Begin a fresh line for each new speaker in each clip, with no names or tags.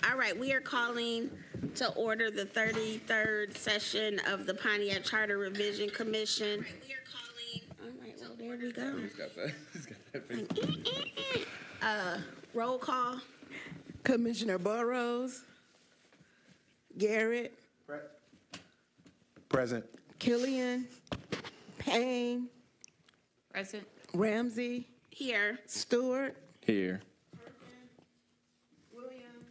All right, we are calling to order the 33rd session of the Pontiac Charter Revision Commission. All right, well, there we go.
He's got that.
Roll call.
Commissioner Burrows, Garrett,
Present.
Killian, Payne,
Present.
Ramsey,
Here.
Stewart,
Here.
Williams,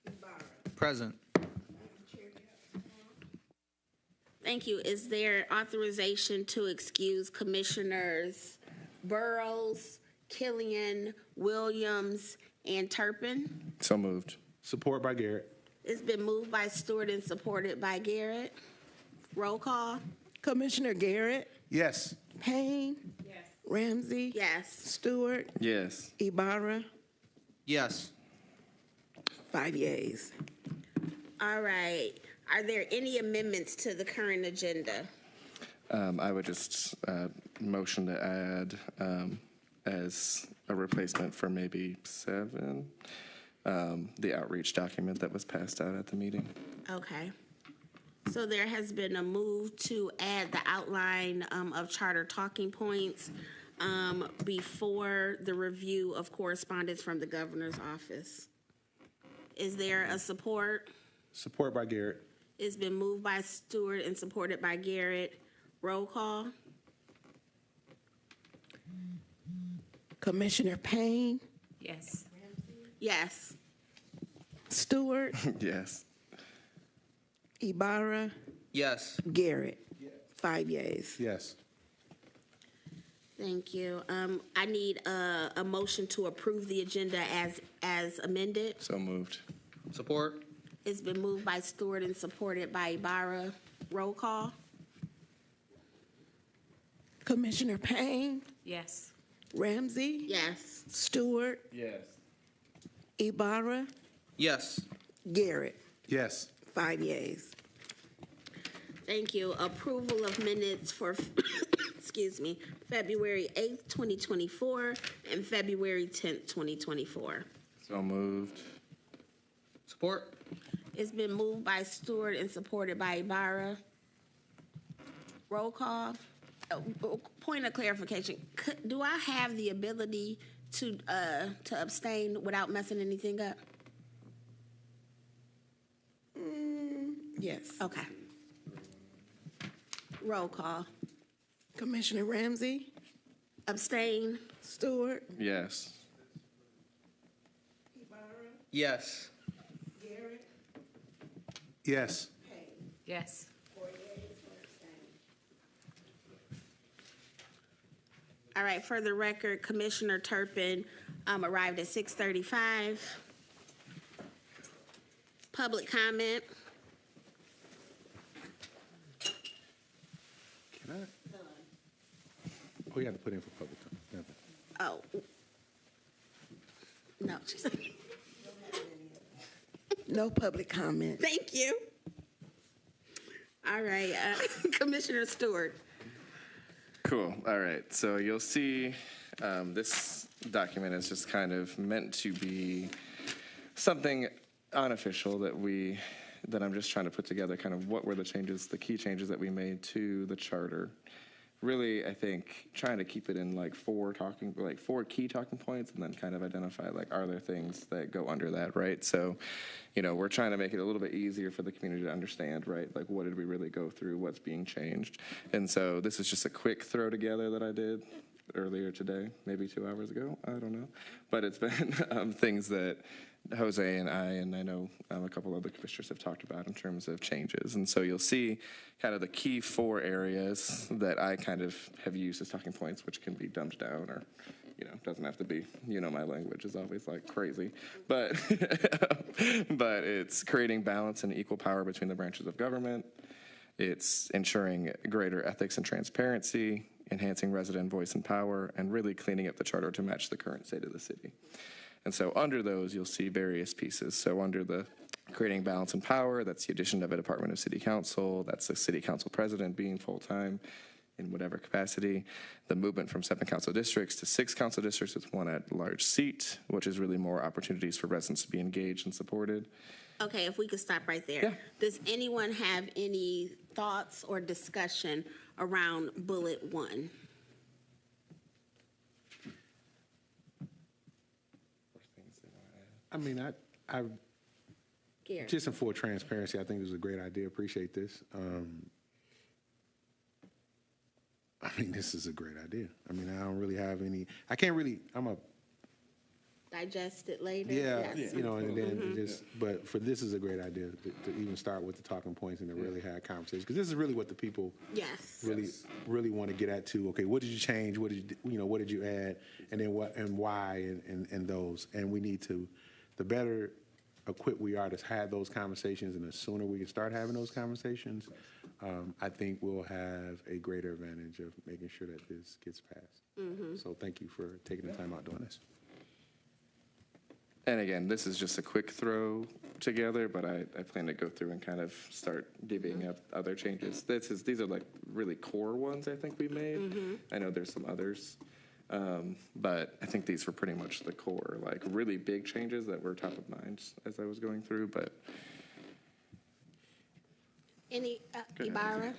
Ibarra.
Present.
Thank you. Is there authorization to excuse Commissioners Burrows, Killian, Williams, and Turpin?
So moved.
Support by Garrett.
It's been moved by Stewart and supported by Garrett. Roll call.
Commissioner Garrett,
Yes.
Payne, Ramsey,
Yes.
Stewart,
Yes.
Ibarra,
Yes.
5 yeas.
All right. Are there any amendments to the current agenda?
I would just motion to add as a replacement for maybe 7, the outreach document that was passed out at the meeting.
Okay. So there has been a move to add the outline of charter talking points before the review of correspondence from the governor's office. Is there a support?
Support by Garrett.
It's been moved by Stewart and supported by Garrett. Roll call.
Commissioner Payne,
Yes.
Yes.
Stewart,
Yes.
Ibarra,
Yes.
Garrett, 5 yeas.
Yes.
Thank you. I need a motion to approve the agenda as amended.
So moved.
Support.
It's been moved by Stewart and supported by Ibarra. Roll call.
Commissioner Payne,
Yes.
Ramsey,
Yes.
Stewart,
Yes.
Ibarra,
Yes.
Garrett,
Yes.
5 yeas.
Thank you. Approval of minutes for, excuse me, February 8th, 2024 and February 10th, 2024.
So moved.
Support.
It's been moved by Stewart and supported by Ibarra. Roll call. Point of clarification. Do I have the ability to abstain without messing anything up?
Yes.
Okay. Roll call.
Commissioner Ramsey,
Abstain.
Stewart,
Yes.
Ibarra,
Yes.
Garrett,
Yes.
Payne.
Yes.
4 yeas, 1 abstain.
All right, for the record, Commissioner Turpin arrived at 6:35. Public comment.
Can I? We got to put in for public comment.
Oh. No, she said,
No public comment.
thank you. All right, Commissioner Stewart.
Cool. All right. So you'll see this document is just kind of meant to be something unofficial that I'm just trying to put together kind of what were the changes, the key changes that we made to the charter. Really, I think trying to keep it in like 4 key talking points and then kind of identify like, are there things that go under that, right? So, we're trying to make it a little bit easier for the community to understand, right? Like, what did we really go through? What's being changed? And so this is just a quick throw together that I did earlier today, maybe 2 hours ago. I don't know. But it's been things that Jose and I know a couple other commissioners have talked about in terms of changes. And so you'll see kind of the key 4 areas that I kind of have used as talking points, which can be dumbed down or, doesn't have to be, my language is always like crazy. But, but it's creating balance and equal power between the branches of government. It's ensuring greater ethics and transparency, enhancing resident voice and power, and really cleaning up the charter to match the current state of the city. And so under those, you'll see various pieces. So under the creating balance and power, that's the addition of a Department of City Council. That's the City Council President being full-time. in whatever capacity, the movement from 7 council districts to 6 council districts with 1 at-large seat, which is really more opportunities for residents to be engaged and supported.
Okay, if we could stop right there.
Yeah.
Does anyone have any thoughts or discussion around bullet 1?
I mean, I
Gary?
just in full transparency, I think this is a great idea. Appreciate this. I mean, this is a great idea. I mean, I don't really have any, I can't really,
Digest it later?
yeah,
Yes.
you know, and then just, but for this is a great idea to even start with the talking points and to really have conversations. Because this is really what the people
Yes.
really want to get at too. Okay, what did you change? What did you, what did you add? And then what and why and those. And we need to, the better equipped we are to have those conversations, and the sooner we can start having those conversations, I think we'll have a greater advantage of making sure that this gets passed. So thank you for taking the time out doing this.
And again, this is just a quick throw together, but I plan to go through and kind of start divvying up other changes. These are like really core ones I think we made. I know there's some others, but I think these were pretty much the core, like really big changes that were top of mind as I was going through. But
Any, Ibarra?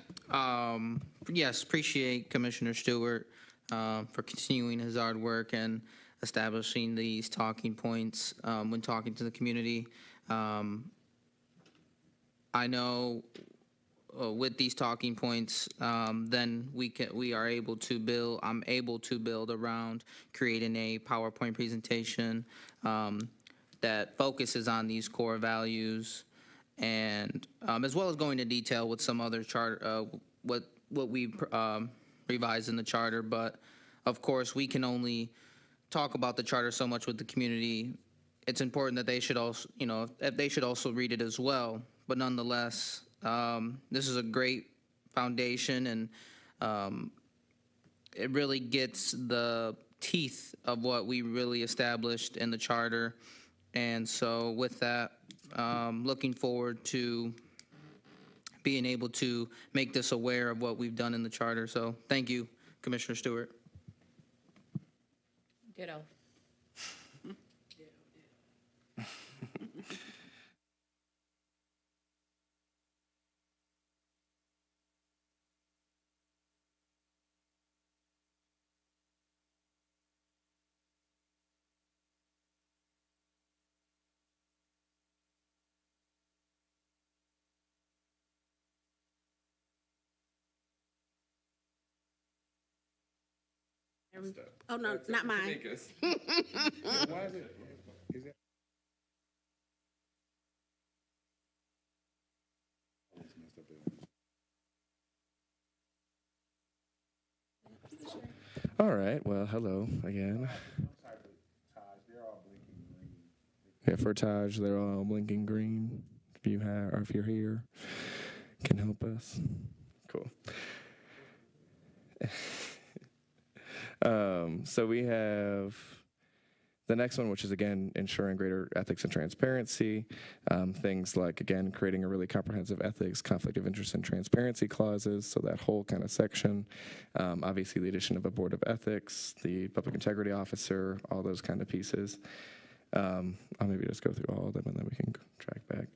Yes, appreciate Commissioner Stewart for continuing his hard work and establishing these talking points when talking to the community. I know with these talking points, then we are able to build. I'm able to build around creating a PowerPoint presentation that focuses on these core values, and as well as going into detail with some other charter, what we revised in the charter. But of course, we can only talk about the charter so much with the community. It's important that they should also, they should also read it as well. But nonetheless, this is a great foundation, and it really gets the teeth of what we really established in the charter. And so with that, looking forward to being able to make this aware of what we've done in the charter. So thank you, Commissioner Stewart.
Ditto.
Oh, no, not mine.
Why is it? Is that?
all right, well, hello again. Yeah, for Taj, they're all blinking green. If you have, or if you're here, can help us. Cool. So we have the next one, which is, again, ensuring greater ethics and transparency. Things like, again, creating a really comprehensive ethics, conflict of interest, and transparency clauses. So that whole kind of section. Obviously, the addition of a board of ethics, the public integrity officer, all those kind of pieces. I'll maybe just go through all of them, and then we can track back.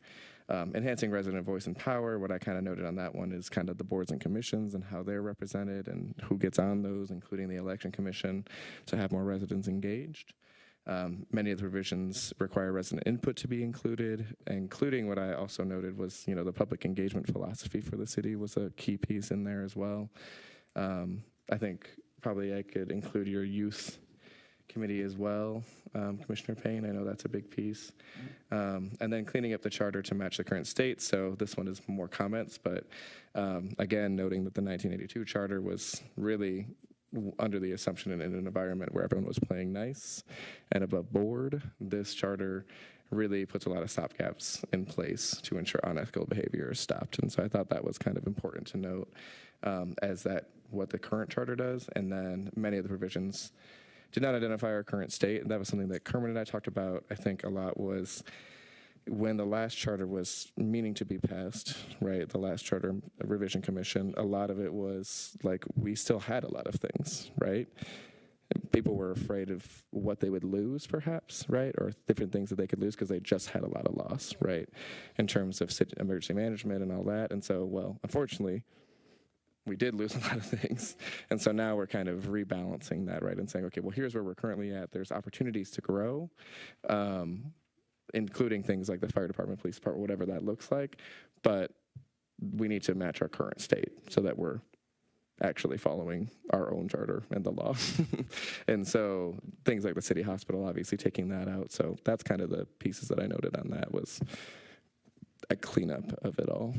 Enhancing resident voice and power. What I kind of noted on that one is kind of the boards and commissions and how they're represented and who gets on those, including the election commission, to have more residents engaged. Many of the provisions require resident input to be included, including what I also noted was, the public engagement philosophy for the city was a key piece in there as well. I think probably I could include your youth committee as well, Commissioner Payne. I know that's a big piece. And then cleaning up the charter to match the current state. So this one is more comments, but again, noting that the 1982 charter was really under the assumption in an environment where everyone was playing nice and above board. This charter really puts a lot of stopgaps in place to ensure unethical behavior is stopped. And so I thought that was kind of important to note as that what the current charter does. And then many of the provisions did not identify our current state. And that was something that Kermit and I talked about, I think, a lot, was when the last charter was meaning to be passed, right, the last charter revision commission, a lot of it was like we still had a lot of things, right? People were afraid of what they would lose, perhaps, right, or different things that they could lose because they just had a lot of loss, right, in terms of emergency management and all that. And so, well, unfortunately, we did lose a lot of things. And so now we're kind of rebalancing that, right, and saying, okay, well, here's where we're currently at. There's opportunities to grow, including things like the fire department, police department, whatever that looks like. But we need to match our current state so that we're actually following our own charter and the law. And so things like the city hospital, obviously taking that out. So that's kind of the pieces that I noted on that was a cleanup of it all.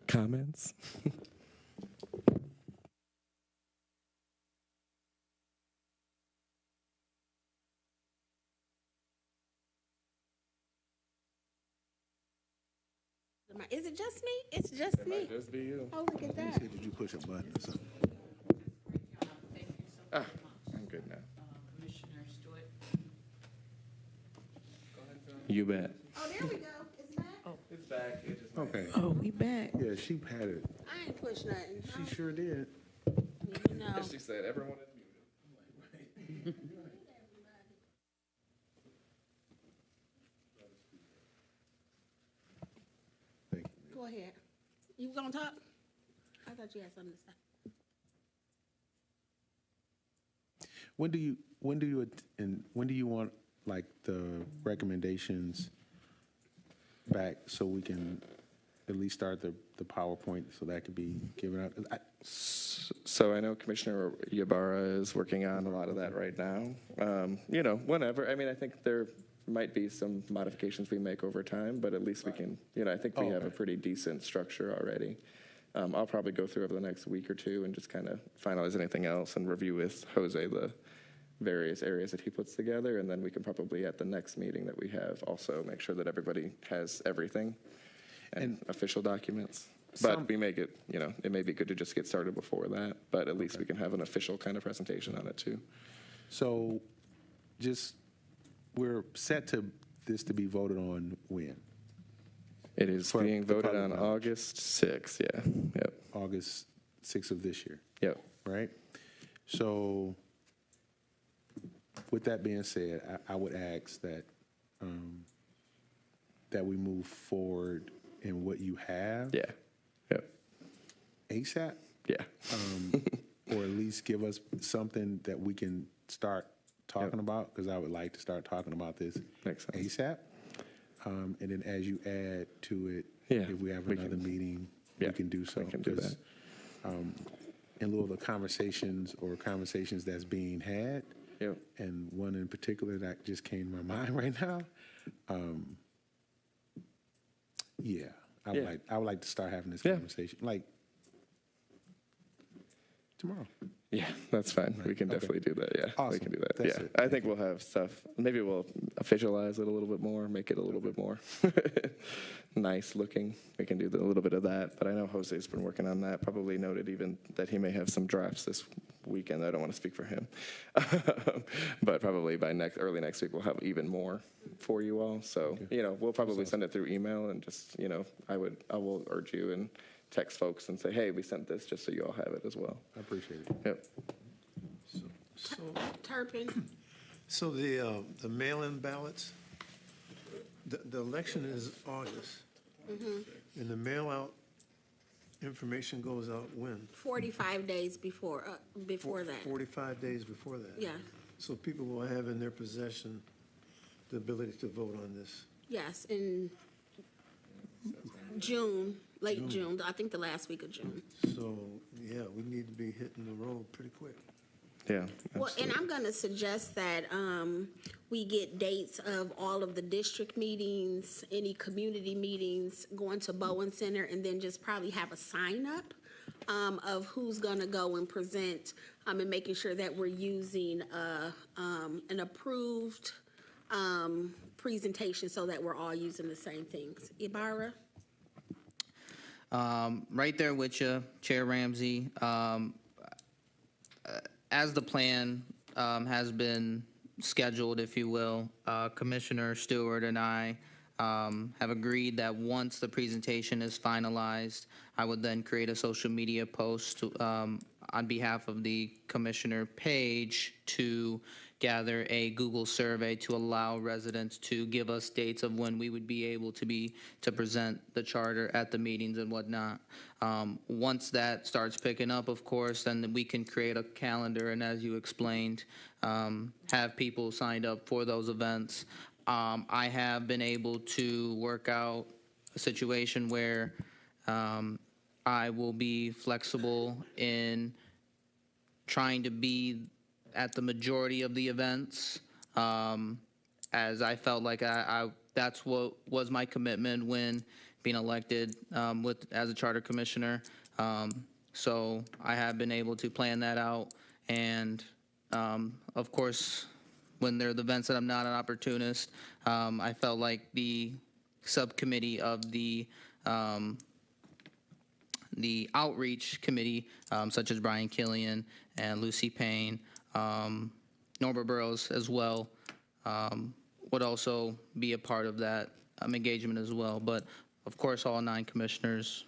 Comments?
Is it just me? It's just me.
Just be you.
Oh, look at that.
Did you push a button or something?
I'm good now.
Commissioner Stewart.
You bet.
Oh, there we go. It's back.
It's back. It just
Okay.
Oh, we back.
Yeah, she had it.
I ain't push nothing.
She sure did.
You know.
She said everyone is muted.
Thank you.
Go ahead. You gonna talk? I thought you had something to say.
When do you want like the recommendations back so we can at least start the PowerPoint so that could be given out?
So I know Commissioner Ybarra is working on a lot of that right now. Whenever. I mean, I think there might be some modifications we make over time, but at least we can, I think we have a pretty decent structure already. I'll probably go through over the next week or two and just kind of finalize anything else and review with Jose the various areas that he puts together, and then we can probably at the next meeting that we have also make sure that everybody has everything and official documents. But we make it, it may be good to just get started before that, but at least we can have an official kind of presentation on it too.
So we're set to this to be voted on when?
It is
For
being
the
voted
public
on
knowledge.
August 6th, yeah. Yep.
August 6th of this year,
Yep.
right? So with that being said, I would ask that that we move forward in what you have
Yeah. Yep.
ASAP,
Yeah.
or at least give us something that we can start talking about, because I would like to start talking about this
Makes sense.
ASAP. And then as you add to it,
Yeah,
if we have
we
another
can-
meeting,
yeah,
we can do so.
we can do
'Cause, in lieu of the conversations that's being had,
Yep.
and one in particular that just came to my mind right now, I would like to start having this
Yeah.
conversation, like tomorrow.
Yeah, that's fine. We can
Okay.
definitely do that. Yeah, we
Awesome.
can do that.
That's
yeah,
it.
I think we'll have stuff. Maybe we'll officialize it a little bit more, make it a little bit more nice looking. We can do a little bit of that. But I know Jose's been working on that. Probably noted even that he may have some drafts this weekend. I don't want to speak for him, but probably by early next week we'll have even more for you all. So we'll probably send it through email and just I will urge you and text folks and say, hey, we sent this just so you all have it as well.
I appreciate it.
Yep.
Turpin.
So the mail-in ballots, the election is August. And the mail-out information goes out when?
45 days before that.
45 days before that?
Yeah.
So people will have in their possession the ability to vote on this.
Yes, in June, late June, I think the last week of June.
So, yeah, we need to be hitting the road pretty quick.
Yeah.
Well, and I'm going to suggest that we get dates of all of the district meetings, any community meetings, going to Bowen Center, and then just probably have a sign-up of who's going to go and present, and making sure that we're using an approved presentation so that we're all using the same things. Ibarra?
Right there with you, Chair Ramsey. As the plan has been scheduled, if you will. Commissioner Stewart and I have agreed that once the presentation is finalized, I would then create a social media post on behalf of the commissioner page to gather a Google survey to allow residents to give us dates of when we would be able to present the charter at the meetings and whatnot. Once that starts picking up, of course, then we can create a calendar and, as you explained, have people signed up for those events. I have been able to work out a situation where I will be flexible in trying to be at the majority of the events, as I felt like that's what was my commitment when being elected as a charter commissioner. So I have been able to plan that out, and of course, when there are the events that I'm not an opportunist, I felt like the subcommittee of the outreach committee, such as Brian Killian and Lucy Payne, Norbert Burrows as well, would also be a part of that engagement as well. But of course, all 9 commissioners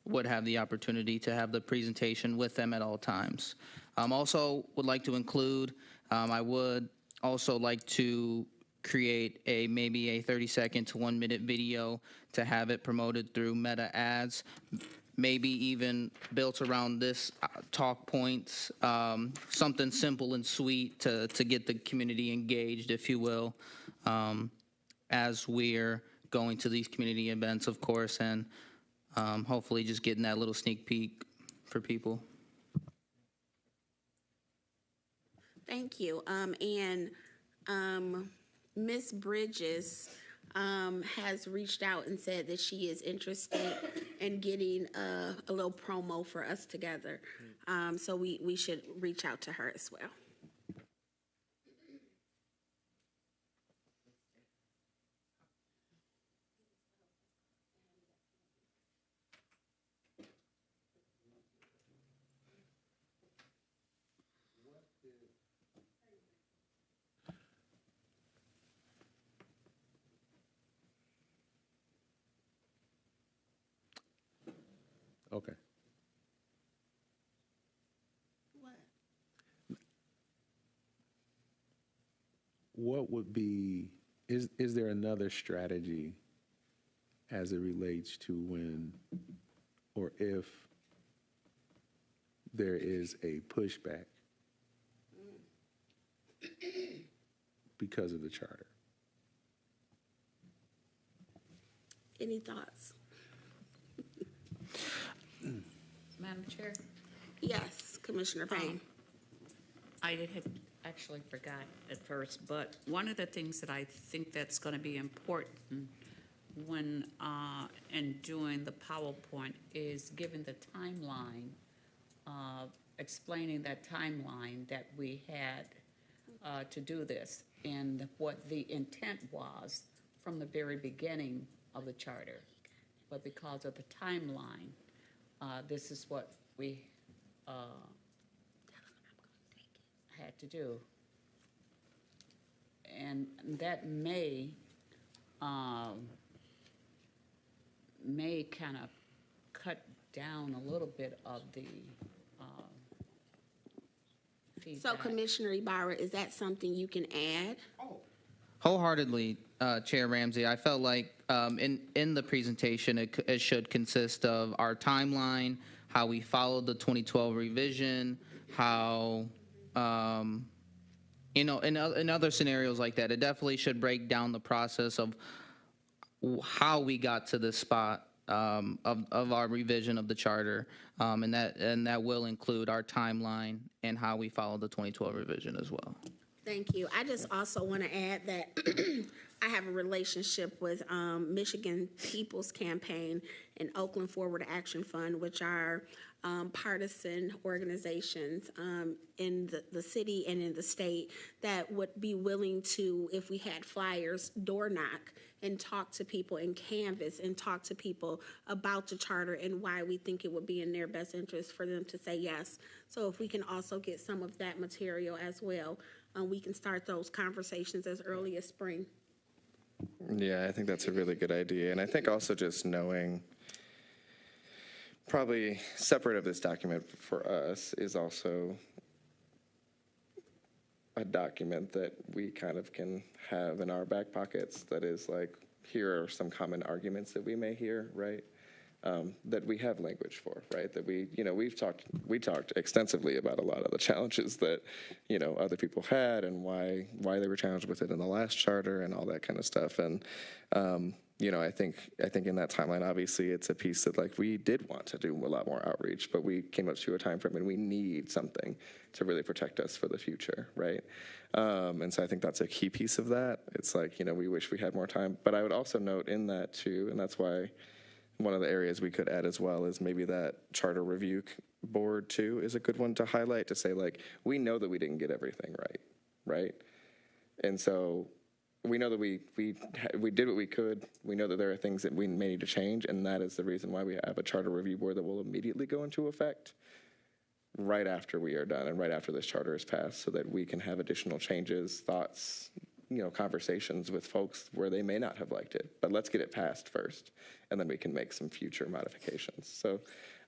would have the opportunity to have the presentation with them at all times. Also would like to include, I would also like to create maybe a 30-second to 1-minute video to have it promoted through Meta ads, maybe even built around this talk points, something simple and sweet to get the community engaged, if you will, as we're going to these community events, of course, and hopefully just getting that little sneak peek for people.
Thank you. Ms. Bridges has reached out and said that she is interested in getting a little promo for us together. So we should reach out to her as well.
Okay. What would be, is there another strategy as it relates to when or if there is a pushback because of the charter?
Any thoughts?
Madam Chair,
Yes, Commissioner Payne.
I had actually forgot at first, but one of the things that I think that's going to be important when in doing the PowerPoint is giving the timeline, explaining that timeline that we had to do this and what the intent was from the very beginning of the charter. But because of the timeline, this is what we had to do. And that may kind of cut down a little bit of the feedback.
So Commissioner Ibarra, is that something you can add?
Wholeheartedly, Chair Ramsey. I felt like in the presentation, it should consist of our timeline, how we followed the 2012 revision, how, in other scenarios like that, it definitely should break down the process of how we got to this spot of our revision of the charter, and that will include our timeline and how we followed the 2012 revision as well.
Thank you. I just also want to add that I have a relationship with Michigan People's Campaign and Oakland Forward Action Fund, which are partisan organizations in the city and in the state that would be willing to, if we had flyers, door knock and talk to people and canvass and talk to people about the charter and why we think it would be in their best interest for them to say yes. So if we can also get some of that material as well, we can start those conversations as early as spring.
Yeah, I think that's a really good idea. And I think also just knowing, probably separate of this document for us, is also a document that we kind of can have in our back pockets that is like, here are some common arguments that we may hear, right? That we have language for, right? That we talked extensively about a lot of the challenges that, other people had and why they were challenged with it in the last charter and all that kind of stuff. And, I think in that timeline, obviously it's a piece that like we did want to do a lot more outreach, but we came up to a time frame and we need something to really protect us for the future, right? And so I think that's a key piece of that. It's like, we wish we had more time, but I would also note in that too, and that's why one of the areas we could add as well is maybe that charter review board too is a good one to highlight, to say like, we know that we didn't get everything right? And so we know that we did what we could. We know that there are things that we may need to change, and that is the reason why we have a charter review board that will immediately go into effect right after we are done and right after this charter is passed, so that we can have additional changes, thoughts, conversations with folks where they may not have liked it. But let's get it passed first, and then we can make some future modifications. So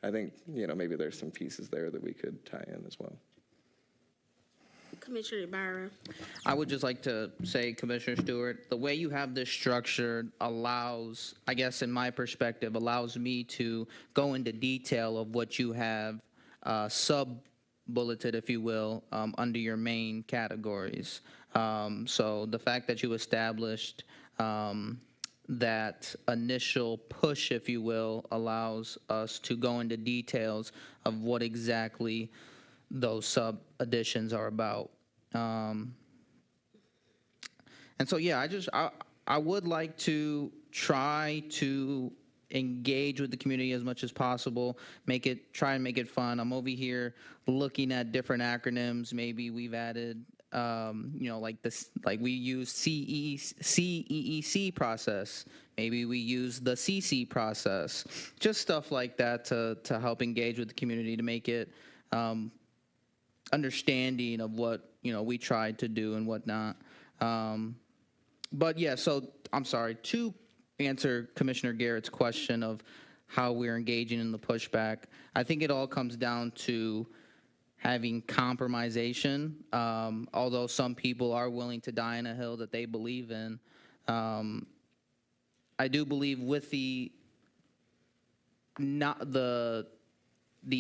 I think, maybe there's some pieces there that we could tie in as well.
Commissioner Ibarra.
I would just like to say, Commissioner Stewart, the way you have this structured allows, I guess in my perspective, allows me to go into detail of what you have sub-bulleted, if you will, under your main categories. So the fact that you established that initial push, if you will, allows us to go into details of what exactly those sub-additions are about. And so, yeah, I would like to try to engage with the community as much as possible, try and make it fun. I'm over here looking at different acronyms. Maybe we've added, like we use CEEC process. Maybe we use the CC process. Just stuff like that to help engage with the community, to make it understanding of what we tried to do and whatnot. But yeah, so I'm sorry, to answer Commissioner Garrett's question of how we're engaging in the pushback, I think it all comes down to having compromisation. Although some people are willing to die on a hill that they believe in, I do believe with the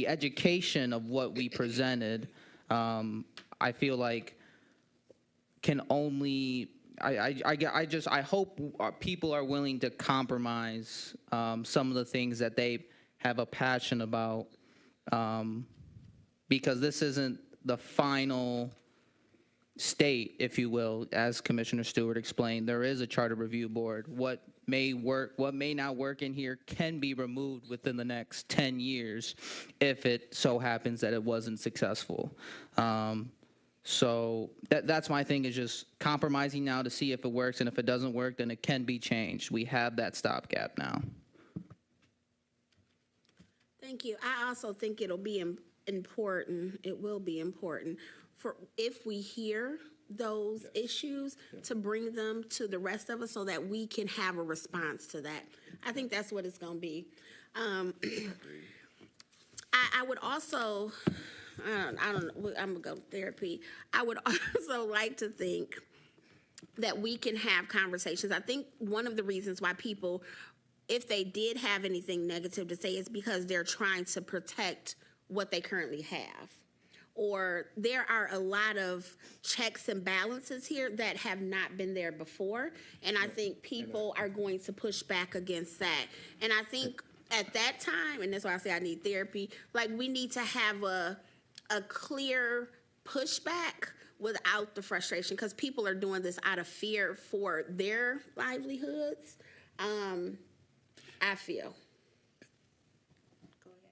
education of what we presented, I feel like can only, I hope people are willing to compromise some of the things that they have a passion about, because this isn't the final state, if you will. As Commissioner Stewart explained, there is a charter review board. What may work, what may not work in here can be removed within the next 10 years if it so happens that it wasn't successful. So that's my thing, is just compromising now to see if it works, and if it doesn't work, then it can be changed. We have that stopgap now.
Thank you. I also think it'll be important, it will be important, for if we hear those issues, to bring them to the rest of us so that we can have a response to that. I think that's what it's going to be. I would also, I don't know, I'm going to go therapy. I would also like to think that we can have conversations. I think one of the reasons why people, if they did have anything negative to say, is because they're trying to protect what they currently have. Or there are a lot of checks and balances here that have not been there before. And I think people are going to push back against that. And I think at that time, and that's why I say I need therapy, like we need to have a clear pushback without the frustration, because people are doing this out of fear for their livelihoods. I feel. Go ahead.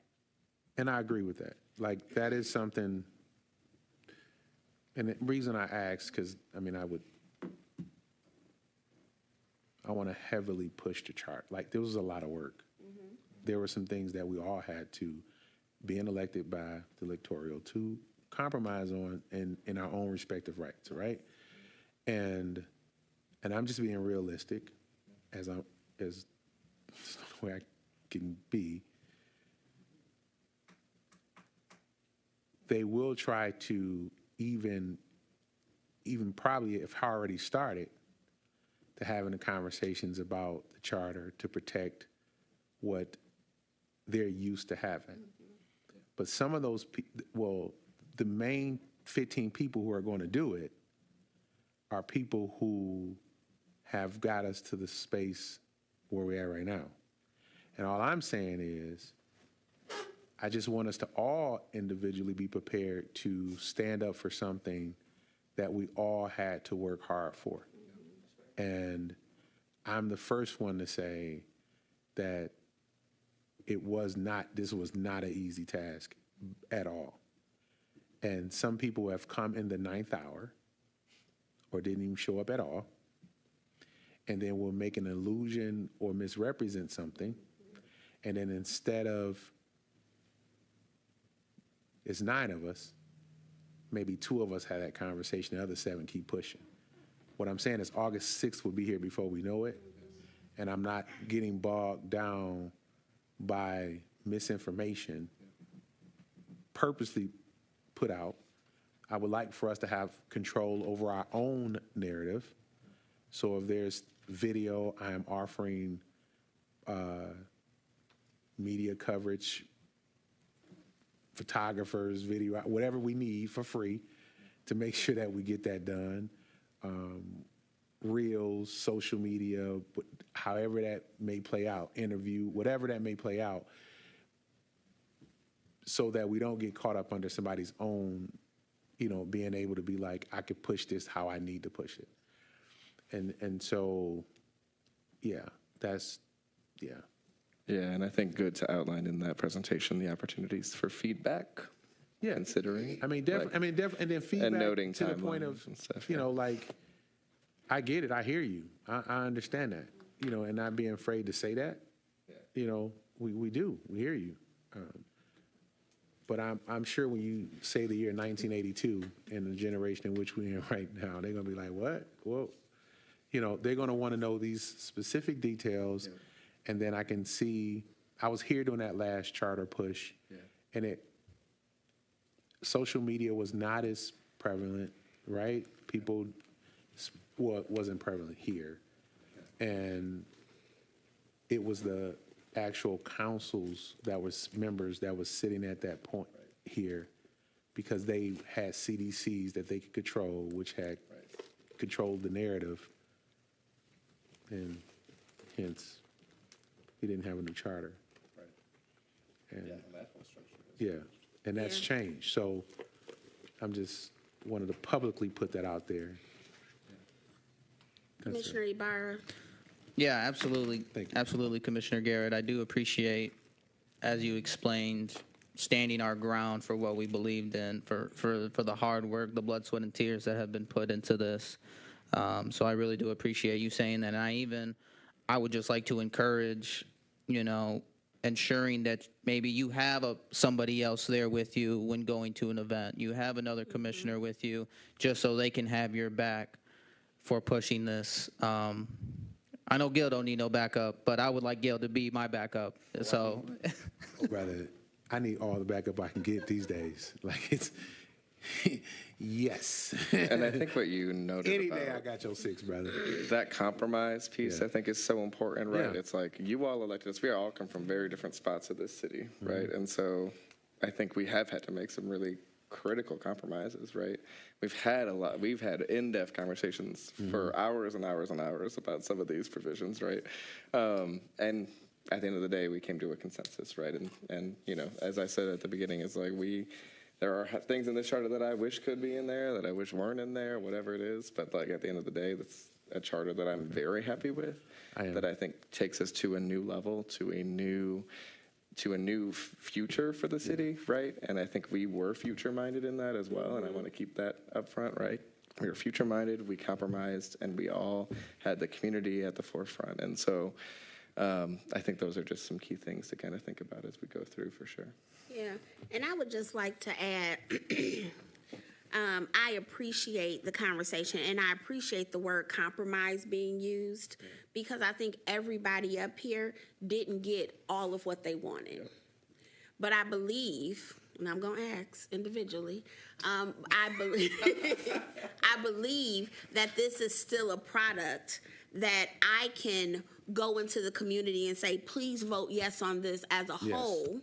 And I agree with that. Like, that is something, and the reason I ask, because, I mean, I want to heavily push the chart. Like, there was a lot of work. There were some things that we all had to, being elected by the electoral, to compromise on in our own respective rights, right? And I'm just being realistic, as the way I can be. They will try to even probably, if already started, to having the conversations about the charter to protect what they're used to having. But some of those, the main 15 people who are going to do it are people who have got us to the space where we're at right now. And all I'm saying is, I just want us to all individually be prepared to stand up for something that we all had to work hard for. And I'm the first one to say that this was not an easy task at all. And some people have come in the ninth hour or didn't even show up at all, and then will make an illusion or misrepresent something. And then instead of, it's 9 of us, maybe 2 of us had that conversation, the other 7 keep pushing. What I'm saying is August 6th will be here before we know it, and I'm not getting bogged down by misinformation purposely put out. I would like for us to have control over our own narrative. So if there's video, I am offering media coverage, photographers, video, whatever we need for free to make sure that we get that done. Reels, social media, however that may play out, interview, whatever that may play out, so that we don't get caught up under somebody's own, being able to be like, I could push this how I need to push it. And so, yeah, yeah.
Yeah, and I think good to outline in that presentation the opportunities for feedback.
Yeah,
considering.
I mean, definitely. And then feedback
and noting
to the point of,
timelines and stuff,
like, I get it, I hear you, I understand that, and not being afraid to say that. Yeah. We do, we hear you. But I'm sure when you say the year 1982 and the generation in which we're in right now, they're gonna be like, what? Whoa. They're gonna want to know these specific details. Yeah. And then I can see, I was here during that last charter push, and social media was not as prevalent, right? People, wasn't prevalent here. And it was the actual councils that was members that was sitting at that point here, because they had CDCs that they could control, which had controlled the narrative. And hence, we didn't have a new charter. Right. And and that's changed. So I'm just wanted to publicly put that out there.
Commissioner Ibarra.
Yeah, absolutely.
Thank you.
Absolutely, Commissioner Garrett. I do appreciate, as you explained, standing our ground for what we believed in, for the hard work, the blood, sweat, and tears that have been put into this. So I really do appreciate you saying that. And I would just like to encourage, ensuring that maybe you have somebody else there with you when going to an event. You have another commissioner with you, just so they can have your back for pushing this. I know Gil don't need no backup, but I would like Gil to be my backup. So,
Brother, I need all the backup I can get these days. Like, it's yes.
And I think what you noted
Any
about
day I got your 6, brother.
that compromise piece, I think is so important, right?
Yeah.
It's like, you all elected us. We all come from very different spots of this city, right? And so I think we have had to make some really critical compromises, right? We've had in-depth conversations for hours and hours and hours about some of these provisions, right? And at the end of the day, we came to a consensus, right? And as I said at the beginning, it's like there are things in this charter that I wish could be in there, that I wish weren't in there, whatever it is. But like at the end of the day, that's a charter that I'm very happy with, that I think takes us to a new level, to a new future for the city, right? And I think we were future-minded in that as well, and I want to keep that up front, right? We were future-minded, we compromised, and we all had the community at the forefront. And so I think those are just some key things to kind of think about as we go through, for sure.
Yeah, and I would just like to add, I appreciate the conversation, and I appreciate the word compromise being used, because I think everybody up here didn't get all of what they wanted. But I believe, and I'm going to ask individually, I believe, I believe that this is still a product that I can go into the community and say, please vote yes on this as a
Yes.
whole,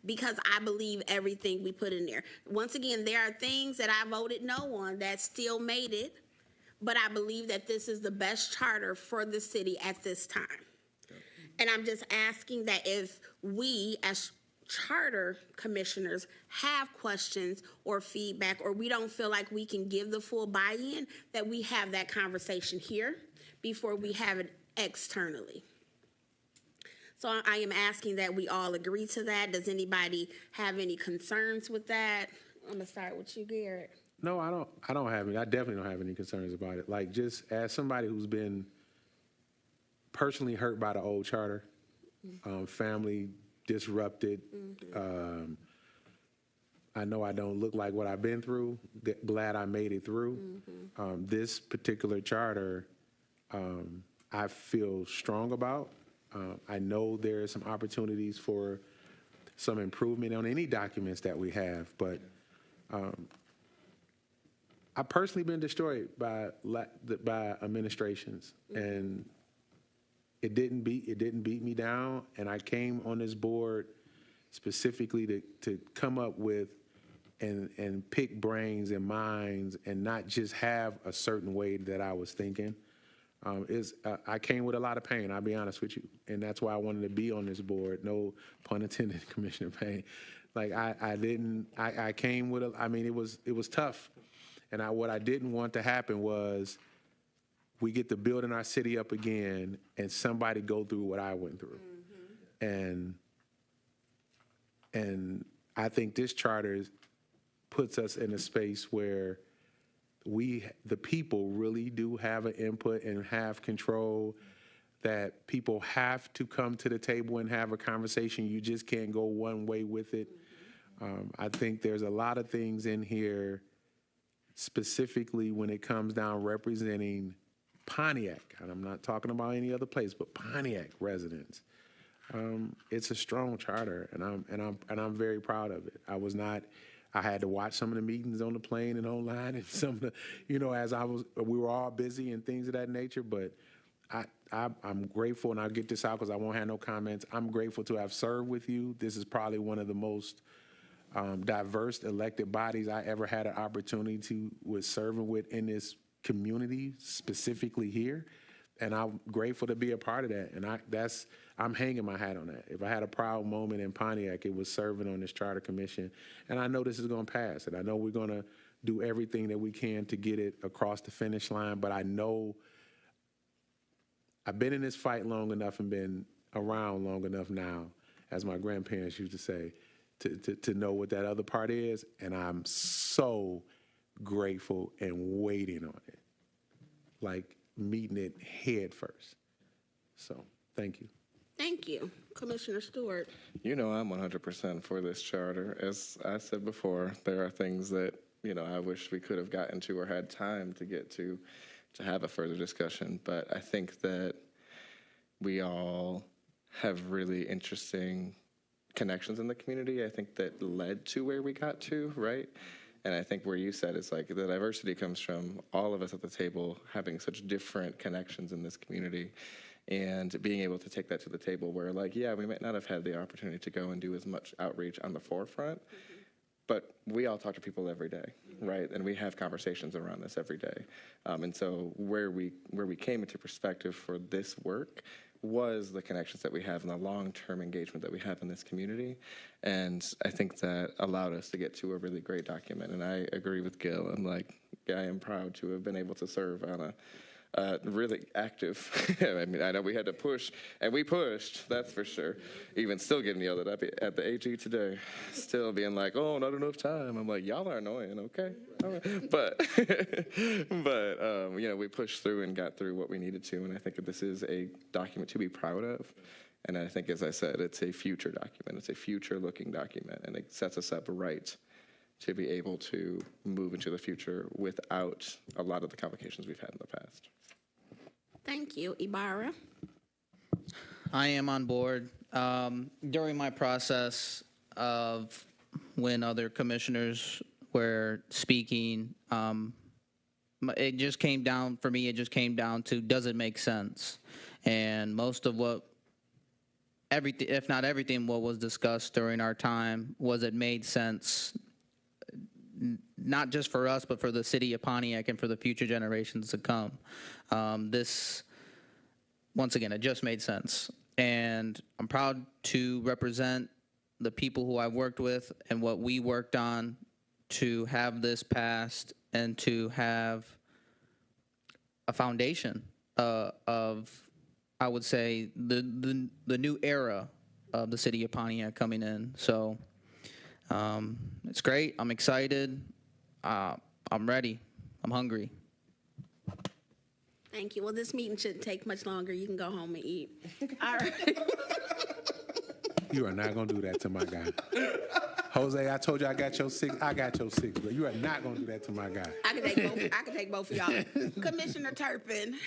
because I believe everything we put in there. Once again, there are things that I voted no on that still made it, but I believe that this is the best charter for the city at this time. And I'm just asking that if we as charter commissioners have questions or feedback, or we don't feel like we can give the full buy-in, that we have that conversation here before we have it externally. So I am asking that we all agree to that. Does anybody have any concerns with that? I'm gonna start with you, Garrett.
No, I don't have any. I definitely don't have any concerns about it. Like, just as somebody who's been personally hurt by the old charter, family disrupted. I know I don't look like what I've been through. Glad I made it through. This particular charter, I feel strong about. I know there are some opportunities for some improvement on any documents that we have, but I've personally been destroyed by administrations, and it didn't beat me down. And I came on this board specifically to come up with and pick brains and minds, and not just have a certain way that I was thinking. I came with a lot of pain, I'll be honest with you. And that's why I wanted to be on this board. No pun intended, Commissioner Payne. Like, I came with it was tough. And what I didn't want to happen was we get to building our city up again and somebody go through what I went through. And I think this charter puts us in a space where the people really do have an input and have control, that people have to come to the table and have a conversation. You just can't go one way with it. I think there's a lot of things in here, specifically when it comes down representing Pontiac, and I'm not talking about any other place, but Pontiac residents. It's a strong charter, and I'm very proud of it. I had to watch some of the meetings on the plane and online, and some of the, as we were all busy and things of that nature. But I'm grateful, and I'll get this out because I won't have no comments. I'm grateful to have served with you. This is probably one of the most diverse elected bodies I ever had an opportunity with serving with in this community, specifically here. And I'm grateful to be a part of that. And I'm hanging my hat on that. If I had a proud moment in Pontiac, it was serving on this charter commission. And I know this is going to pass. And I know we're going to do everything that we can to get it across the finish line. But I know I've been in this fight long enough and been around long enough now, as my grandparents used to say, to know what that other part is. And I'm so grateful and waiting on it. Like, meeting it head first. So, thank you.
Thank you. Commissioner Stewart.
I'm 100% for this charter. As I said before, there are things that, I wish we could have gotten to or had time to get to have a further discussion. But I think that we all have really interesting connections in the community, I think, that led to where we got to, right? And I think where you said it's like the diversity comes from all of us at the table having such different connections in this community, and being able to take that to the table where, like, yeah, we might not have had the opportunity to go and do as much outreach on the forefront, but we all talk to people every day, right? And we have conversations around this every day. And so where we came into perspective for this work was the connections that we have and the long-term engagement that we have in this community. And I think that allowed us to get to a really great document. And I agree with Gil. I am proud to have been able to serve on a really active. I know we had to push, and we pushed, that's for sure. Even still getting yelled at the AG today. Still being like, oh, not enough time. I'm like, y'all are annoying, okay? All right. But we pushed through and got through what we needed to, and I think that this is a document to be proud of. And I think, as I said, it's a future document. It's a future-looking document, and it sets us up right to be able to move into the future without a lot of the complications we've had in the past.
Thank you. Ibarra?
I am on board. During my process of when other commissioners were speaking, it just came down, for me, it just came down to, does it make sense? And most of what, everything, if not everything, what was discussed during our time, was it made sense, not just for us, but for the city of Pontiac and for the future generations to come. This, once again, it just made sense. And I'm proud to represent the people who I've worked with and what we worked on to have this passed and to have a foundation of, I would say, the new era of the city of Pontiac coming in. So it's great. I'm excited. I'm ready. I'm hungry.
Thank you. Well, this meeting shouldn't take much longer. You can go home and eat. All right.
You are not gonna do that to my guy. Jose, I told you I got your six, but you are not gonna do that to my guy.
I can take both of y'all. Commissioner Turpin.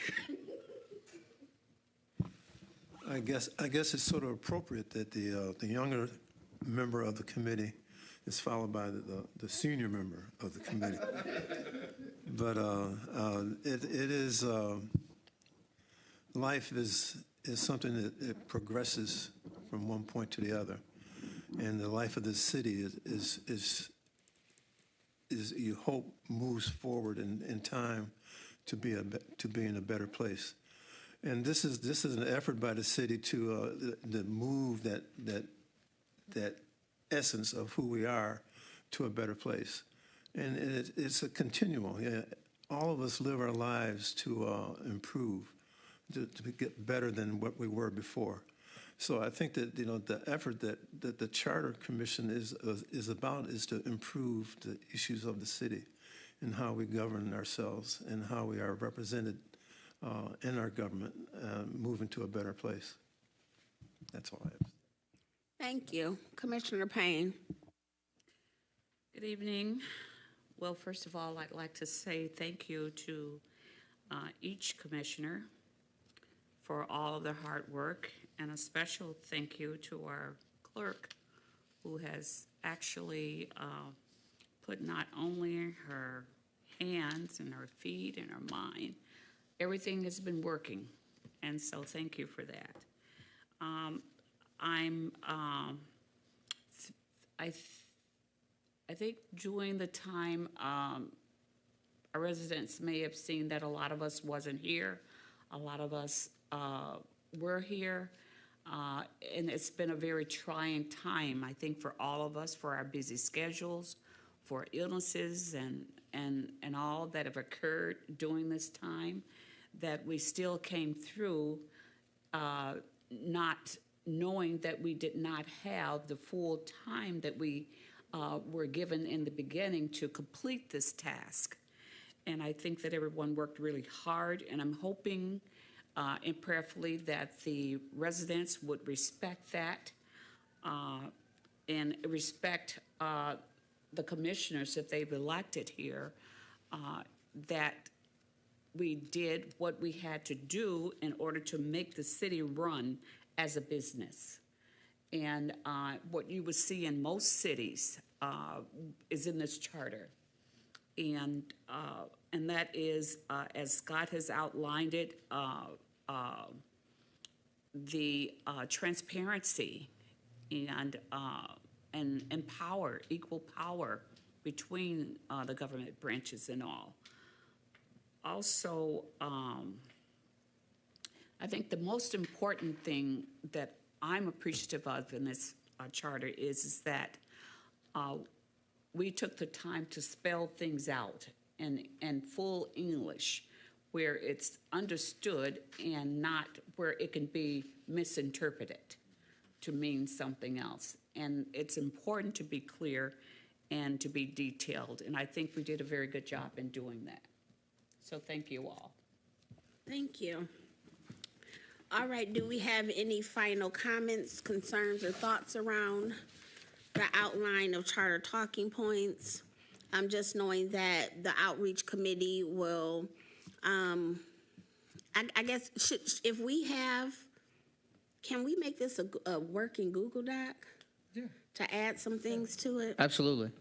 I guess it's sort of appropriate that the younger member of the committee is followed by the senior member of the committee. But it is life is something that it progresses from one point to the other, and the life of the city is you hope moves forward in time to be in a better place. And this is an effort by the city to move that essence of who we are to a better place. And it's a continuum. Yeah, all of us live our lives to improve, to get better than what we were before. So I think that the effort that the Charter Commission is about is to improve the issues of the city and how we govern ourselves and how we are represented in our government, moving to a better place. That's all I have.
Thank you. Commissioner Payne.
Good evening. Well, first of all, I'd like to say thank you to each commissioner for all of their hard work, and a special thank you to our clerk, who has actually put not only her hands and her feet and her mind, everything has been working, and so thank you for that. I think during the time, our residents may have seen that a lot of us wasn't here. A lot of us were here. And it's been a very trying time, I think, for all of us, for our busy schedules, for illnesses and all that have occurred during this time, that we still came through not knowing that we did not have the full time that we were given in the beginning to complete this task. And I think that everyone worked really hard, and I'm hoping and prayerfully that the residents would respect that and respect the commissioners that they've elected here, that we did what we had to do in order to make the city run as a business. And what you would see in most cities is in this charter. And that is, as Scott has outlined it, the transparency and power, equal power between the government branches and all. Also, I think the most important thing that I'm appreciative of in this charter is that we took the time to spell things out in full English, where it's understood and not where it can be misinterpreted to mean something else. And it's important to be clear and to be detailed, and I think we did a very good job in doing that. So thank you all.
Thank you. All right, do we have any final comments, concerns, or thoughts around the outline of charter talking points. Just knowing that the outreach committee will, I guess, if we have, can we make this a working Google Doc? Yeah. To add some things to it?
Absolutely.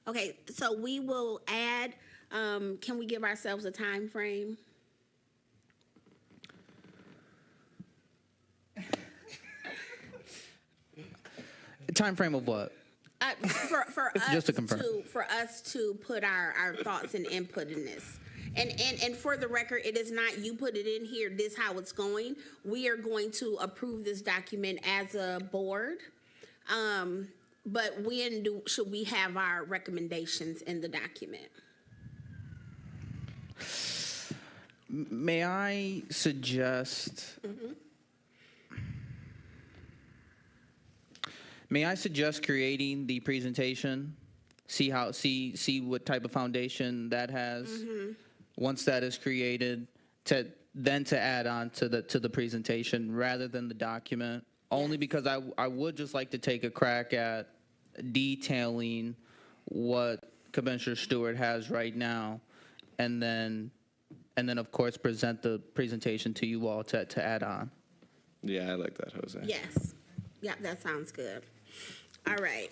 Okay, so we will add, can we give ourselves a time frame?
Time frame of what?
For us
Just to confirm.
for us to put our thoughts and input in this. And for the record, it is not you put it in here, this how it's going. We are going to approve this document as a board. But when should we have our recommendations in the document?
May I suggest? May I suggest creating the presentation? See what type of foundation that has. Once that is created, to add on to the presentation rather than the document. Only because I would just like to take a crack at detailing what Commissioner Stewart has right now, and then of course present the presentation to you all to add on.
Yeah, I like that, Jose.
Yes. Yeah, that sounds good. All right.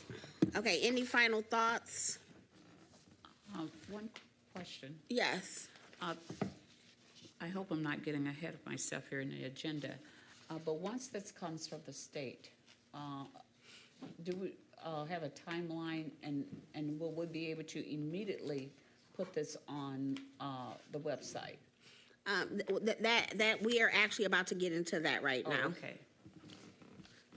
Okay, any final thoughts?
One question.
Yes.
I hope I'm not getting ahead of myself here in the agenda, but once this comes from the state, do we have a timeline, and will we be able to immediately put this on the website?
That we are actually about to get into that right now.
Oh, okay.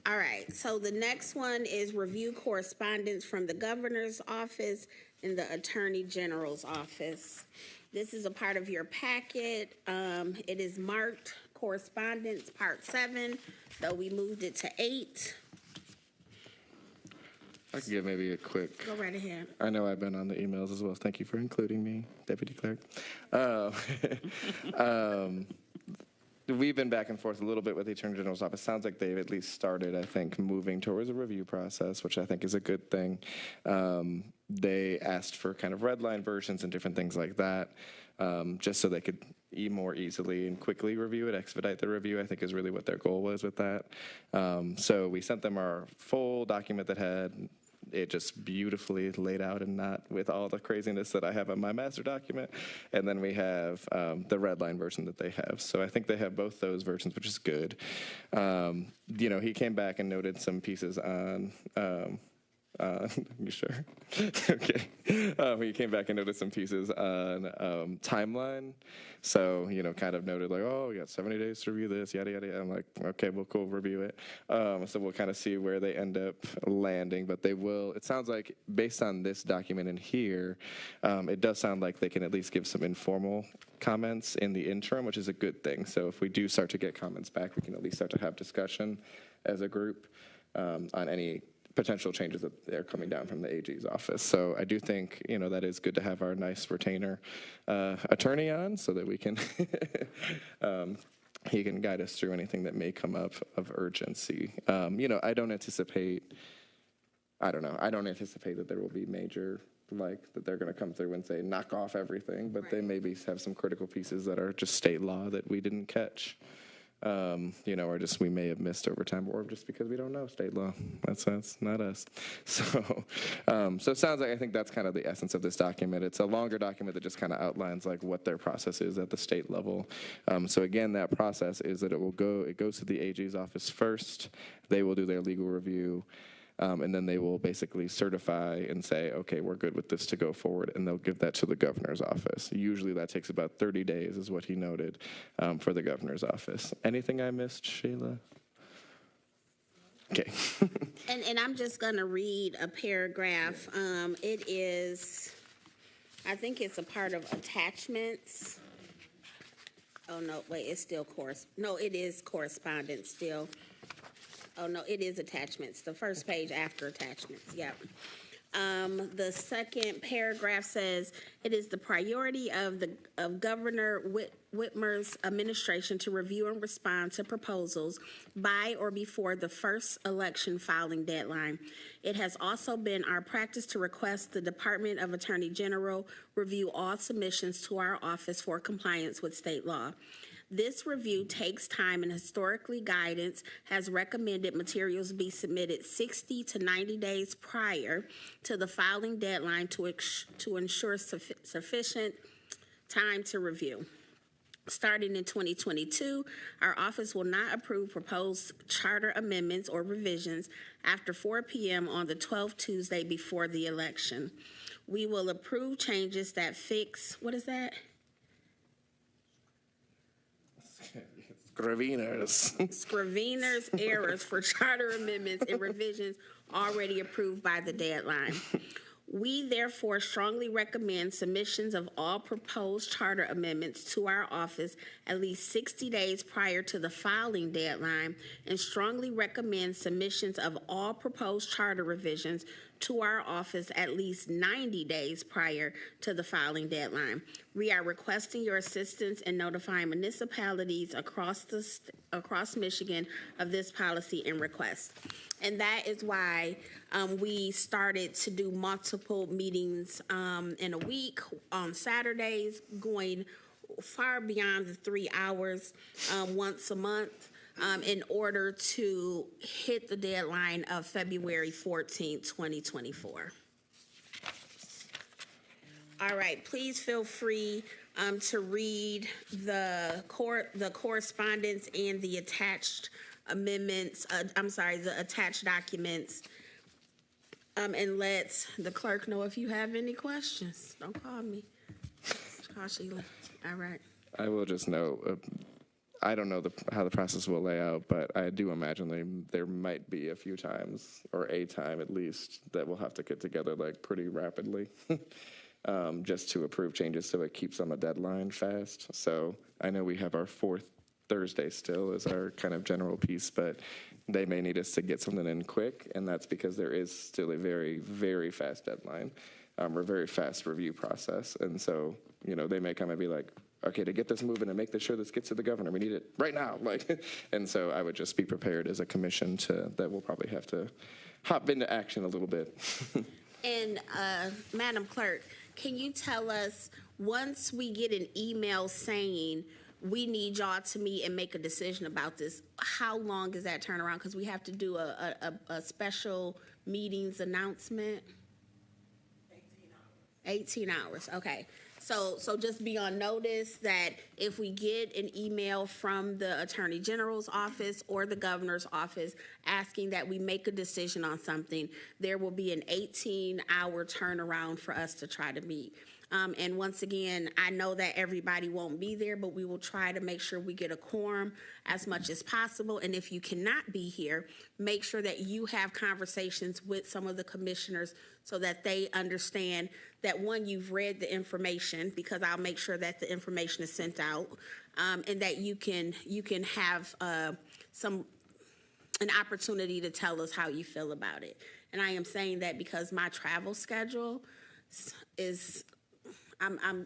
All right, so the next one is review correspondence from the governor's office and the attorney general's office. This is a part of your packet. It is marked correspondence, part 7, though we moved it to 8.
I can give maybe a quick.
Go right ahead.
I know I've been on the emails as well. Thank you for including me, Deputy Clerk. We've been back and forth a little bit with the Attorney General's office. Sounds like they've at least started, I think, moving towards a review process, which I think is a good thing. They asked for kind of red line versions and different things like that, just so they could more easily and quickly review it, expedite the review, I think is really what their goal was with that. So we sent them our full document that had it just beautifully laid out and not with all the craziness that I have on my master document. And then we have the red line version that they have. So I think they have both those versions, which is good. He came back and noted some pieces on you sure? Okay. He came back and noted some pieces on timeline. So, kind of noted like, oh, we got 70 days to review this, yada, yada, yada. I'm like, okay, well, cool, review it. So we'll kind of see where they end up landing. But they will, it sounds like based on this document in here, it does sound like they can at least give some informal comments in the interim, which is a good thing. So if we do start to get comments back, we can at least start to have discussion as a group on any potential changes that they're coming down from the AG's office. So I do think, that is good to have our nice retainer attorney on so that we can, he can guide us through anything that may come up of urgency. I don't anticipate that there will be major, that they're going to come through and say, knock off everything, but they maybe have some critical pieces that are just state law that we didn't catch. Or just we may have missed over time, or just because we don't know state law. That's not us. So it sounds like I think that's kind of the essence of this document. It's a longer document that just kind of outlines what their process is at the state level. So again, that process is that it goes to the AG's office first. They will do their legal review. And then they will basically certify and say, okay, we're good with this to go forward, and they'll give that to the governor's office. Usually that takes about 30 days is what he noted for the governor's office. Anything I missed, Sheila? Okay.
And I'm just going to read a paragraph. It is, I think it's a part of attachments. Oh, no, wait, it's still it is correspondence still. Oh, no, it is attachments. The first page after attachments, yep. The second paragraph says, it is the priority of Governor Whitmer's administration to review and respond to proposals by or before the first election filing deadline. It has also been our practice to request the Department of Attorney General review all submissions to our office for compliance with state law. This review takes time, and historically guidance has recommended materials be submitted 60 to 90 days prior to the filing deadline to ensure sufficient time to review. Starting in 2022, our office will not approve proposed charter amendments or revisions after 4 p.m. on the 12th Tuesday before the election. We will approve changes that fix, what is that? Scrivener's errors for charter amendments and revisions already approved by the deadline. We therefore strongly recommend submissions of all proposed charter amendments to our office at least 60 days prior to the filing deadline, and strongly recommend submissions of all proposed charter revisions to our office at least 90 days prior to the filing deadline. We are requesting your assistance in notifying municipalities across Michigan of this policy and request. And that is why we started to do multiple meetings in a week on Saturdays, going far beyond the 3 hours once a month. In order to hit the deadline of February 14th, 2024. All right, please feel free to read the correspondence and the attached amendments, the attached documents, and let the clerk know if you have any questions. Don't call me. Just call Sheila. All right.
I will just note, I don't know how the process will lay out, but I do imagine there might be a few times, or a time at least, that we'll have to get together like pretty rapidly just to approve changes so it keeps on the deadline fast. So I know we have our fourth Thursday still as our kind of general piece, but they may need us to get something in quick, and that's because there is still a very, very fast deadline or very fast review process. And so, they may come and be like, okay, to get this moving and make sure this gets to the governor, we need it right now. And so I would just be prepared as a commission that we'll probably have to hop into action a little bit.
And Madam Clerk, can you tell us, once we get an email saying we need y'all to meet and make a decision about this, how long is that turnaround? Because we have to do a special meetings announcement. 18 hours, okay. So just be on notice that if we get an email from the Attorney General's office or the governor's office asking that we make a decision on something, there will be an 18-hour turnaround for us to try to meet. And once again, I know that everybody won't be there, but we will try to make sure we get a quorum as much as possible. And if you cannot be here, make sure that you have conversations with some of the commissioners so that they understand that, one, you've read the information, because I'll make sure that the information is sent out, and that you can have an opportunity to tell us how you feel about it. And I am saying that because my travel schedule is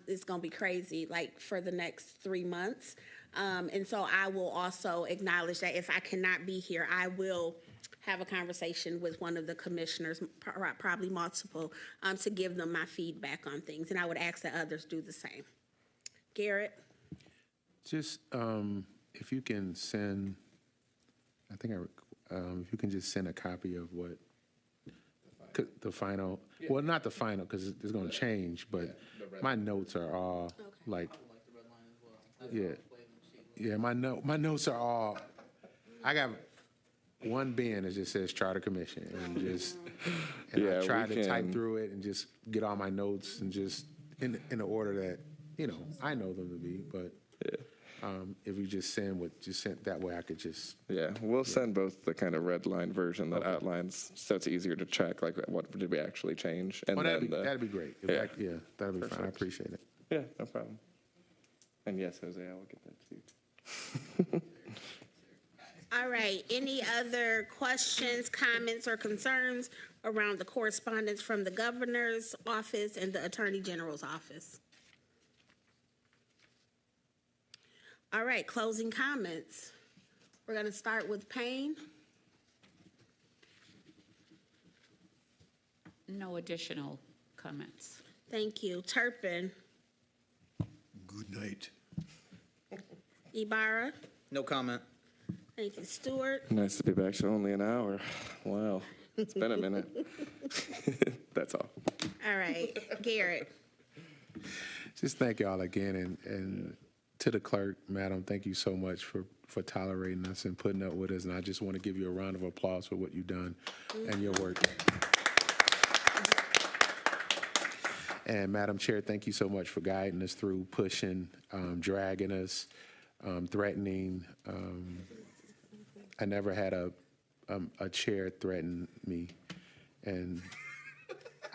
it's going to be crazy, like for the next 3 months. And so I will also acknowledge that if I cannot be here, I will have a conversation with one of the commissioners, probably multiple, to give them my feedback on things. And I would ask that others do the same. Garrett?
Just if you can send, if you can just send a copy of what the final, well, not the final, because it's going to change, but my notes are all like, yeah, my notes are all, I got one bin that just says Charter Commission, and I try to type through it and just get all my notes and just in the order that, I know them to be, but if you just send that way, I could just.
Yeah, we'll send both the kind of red line version that outlines, so it's easier to check, like what did we actually change, and
that'd be great. That'd be
Perfect.
fine. I appreciate it.
Yeah, no problem. And yes, Jose, I will get that to you.
All right, any other questions, comments, or concerns around the correspondence from the governor's office and the attorney general's office? All right, closing comments. We're going to start with Payne.
No additional comments.
Thank you. Turpin.
Good night.
Ibarra.
No comment.
Thank you. Stewart.
Nice to be back to only an hour. Wow, it's been a minute. That's all.
All right, Garrett.
Just thank y'all again, and to the clerk, madam, thank you so much for tolerating us and putting up with us. And I just want to give you a round of applause for what you've done and your work. And Madam Chair, thank you so much for guiding us through, pushing, dragging us, threatening. I never had a chair threaten me, and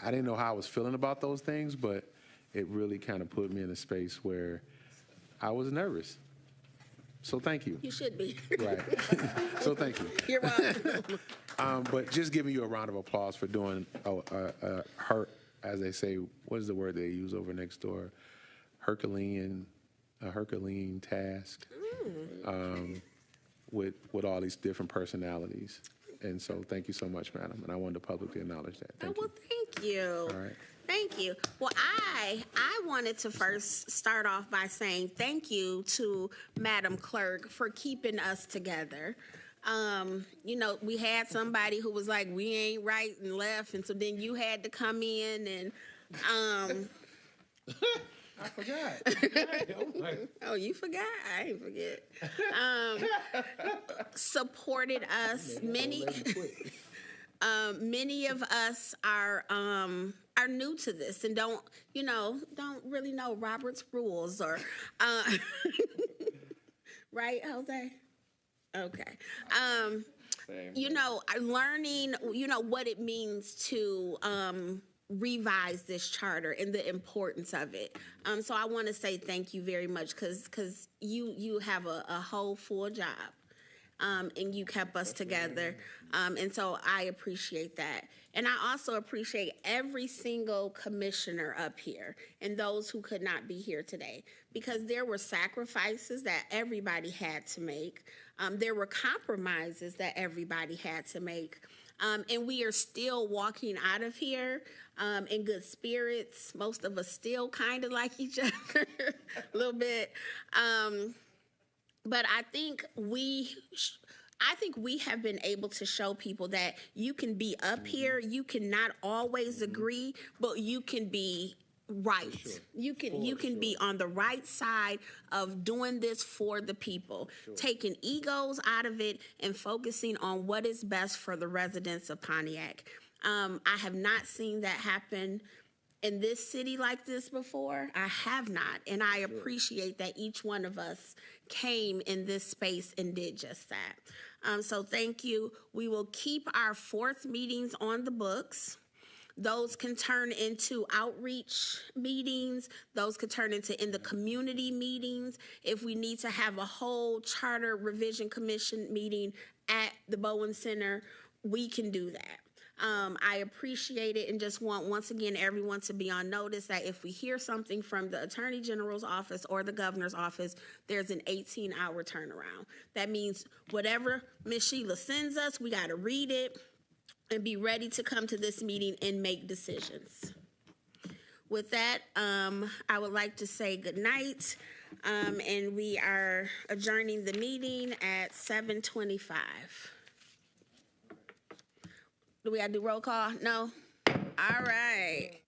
I didn't know how I was feeling about those things, but it really kind of put me in a space where I was nervous. So thank you.
You should be.
Right. So thank you.
You're welcome.
But just giving you a round of applause for doing as they say, what is the word they use over next door? A Herculean task with all these different personalities. And so thank you so much, madam. And I wanted to publicly acknowledge that. Thank
Well, thank you.
All right.
Thank you. Well, I wanted to first start off by saying thank you to Madam Clerk for keeping us together. You know, we had somebody who was like, we ain't right and left, and so then you had to come in and
I forgot.
oh, you forgot? I ain't forget. Supported us. Many of us are new to this and don't really know Robert's rules or right, Jose? Okay. Learning, what it means to revise this charter and the importance of it. So I want to say thank you very much because you have a whole full job. And you kept us together. And so I appreciate that. And I also appreciate every single commissioner up here and those who could not be here today, because there were sacrifices that everybody had to make. There were compromises that everybody had to make. And we are still walking out of here in good spirits. Most of us still kind of like each other a little bit. But I think we have been able to show people that you can be up here, you cannot always agree, but you can be right. Sure. You can be on the right side of doing this for the people, taking egos out of it and focusing on what is best for the residents of Pontiac. I have not seen that happen in this city like this before. I have not, and I appreciate that each one of us came in this space and did just that. So thank you. We will keep our fourth meetings on the books. Those can turn into outreach meetings. Those could turn into in the community meetings. If we need to have a whole charter revision commission meeting at the Bowen Center, we can do that. I appreciate it and just want, once again, everyone to be on notice that if we hear something from the Attorney General's office or the Governor's office, there's an 18-hour turnaround. That means whatever Ms. Sheila sends us, we got to read it and be ready to come to this meeting and make decisions. With that, I would like to say good night, and we are adjourning the meeting at 7:25. Do we got to do roll call? No? All right.